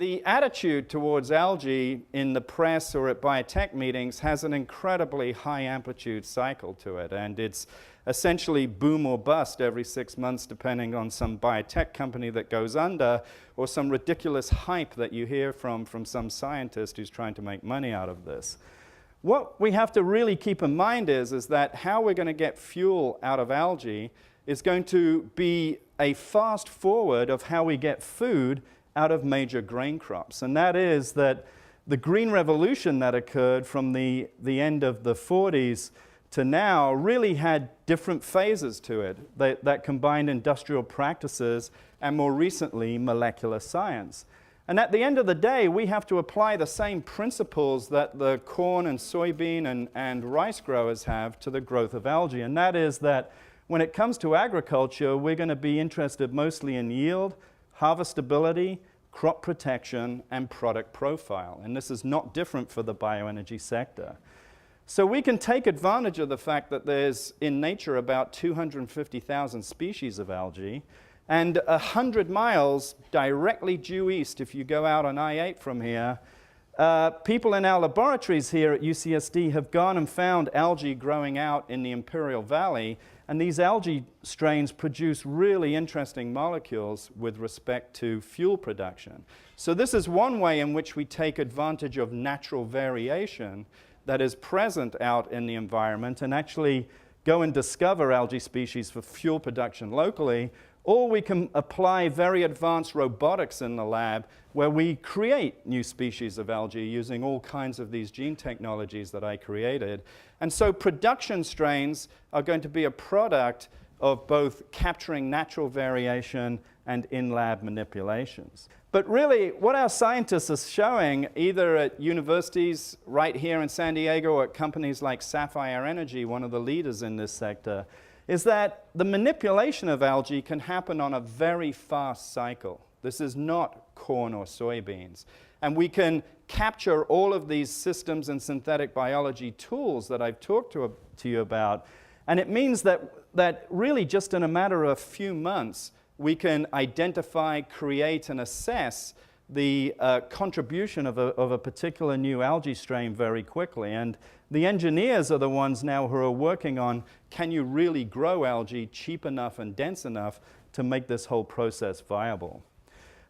the attitude towards algae in the press or at biotech meetings has an incredibly high amplitude cycle to it, and it's essentially boom or bust every 6 months, depending on some biotech company that goes under or some ridiculous hype that you hear from some scientist who's trying to make money out of this. What we have to really keep in mind is that how we're going to get fuel out of algae is going to be a fast forward of how we get food out of major grain crops. And that is that the green revolution that occurred from the end of the 40s to now really had different phases to it that combined industrial practices and more recently molecular science. And at the end of the day, we have to apply the same principles that the corn and soybean and rice growers have to the growth of algae. And that is that when it comes to agriculture, we're going to be interested mostly in yield, harvestability, crop protection, and product profile. And this is not different for the bioenergy sector. So we can take advantage of the fact that there's, in nature, about 250,000 species of algae, and 100 miles directly due east, if you go out on I-8 from here, people in our laboratories here at UCSD have gone and found algae growing out in the Imperial Valley, and these algae strains produce really interesting molecules with respect to fuel production. So this is one way in which we take advantage of natural variation that is present out in the environment and actually go and discover algae species for fuel production locally, or we can apply very advanced robotics in the lab where we create new species of algae using all kinds of these gene technologies that I created. And so production strains are going to be a product of both capturing natural variation and in-lab manipulations. But really, what our scientists are showing, either at universities right here in San Diego or at companies like Sapphire Energy, one of the leaders in this sector, is that the manipulation of algae can happen on a very fast cycle. This is not corn or soybeans. And we can capture all of these systems and synthetic biology tools that I've talked to you about. And it means that really just in a matter of a few months, we can identify, create, and assess the contribution of a particular new algae strain very quickly. And the engineers are the ones now who are working on, can you really grow algae cheap enough and dense enough to make this whole process viable?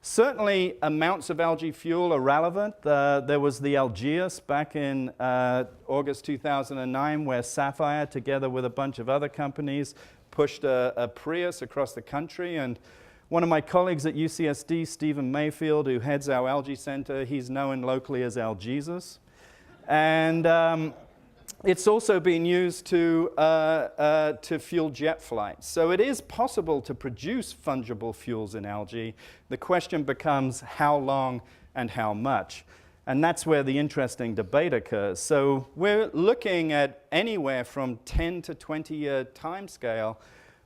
Certainly, amounts of algae fuel are relevant. There was the Algiers back in August 2009, where Sapphire, together with a bunch of other companies, pushed a Prius across the country. And one of my colleagues at UCSD, Stephen Mayfield, who heads our algae center, he's known locally as Algesus. And it's also being used to fuel jet flights. So it is possible to produce fungible fuels in algae. The question becomes how long and how much. And that's where the interesting debate occurs. So we're looking at anywhere from 10 to 20-year timescale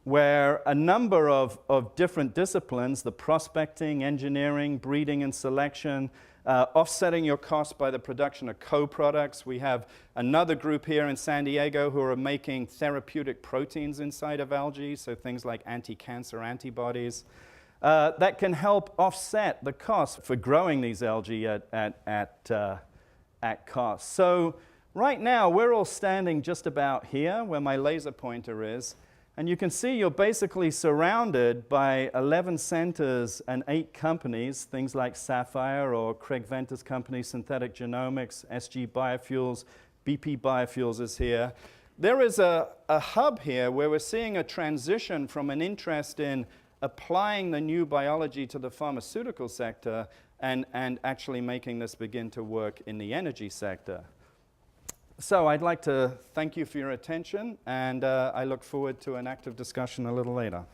where a number of different disciplines, the prospecting, engineering, breeding, and selection, offsetting your costs by the production of co-products. We have another group here in San Diego who are making therapeutic proteins inside of algae, so things like anti-cancer antibodies, that can help offset the cost for growing these algae at cost. So right now, we're all standing just about here where my laser pointer is. And you can see you're basically surrounded by 11 centers and 8 companies, things like Sapphire or Craig Venter's company, Synthetic Genomics, SG Biofuels, BP Biofuels is here. There is a hub here where we're seeing a transition from an interest in applying the new biology to the pharmaceutical sector and actually making this begin to work in the energy sector. So I'd like to thank you for your attention, and I look forward to an active discussion a little later.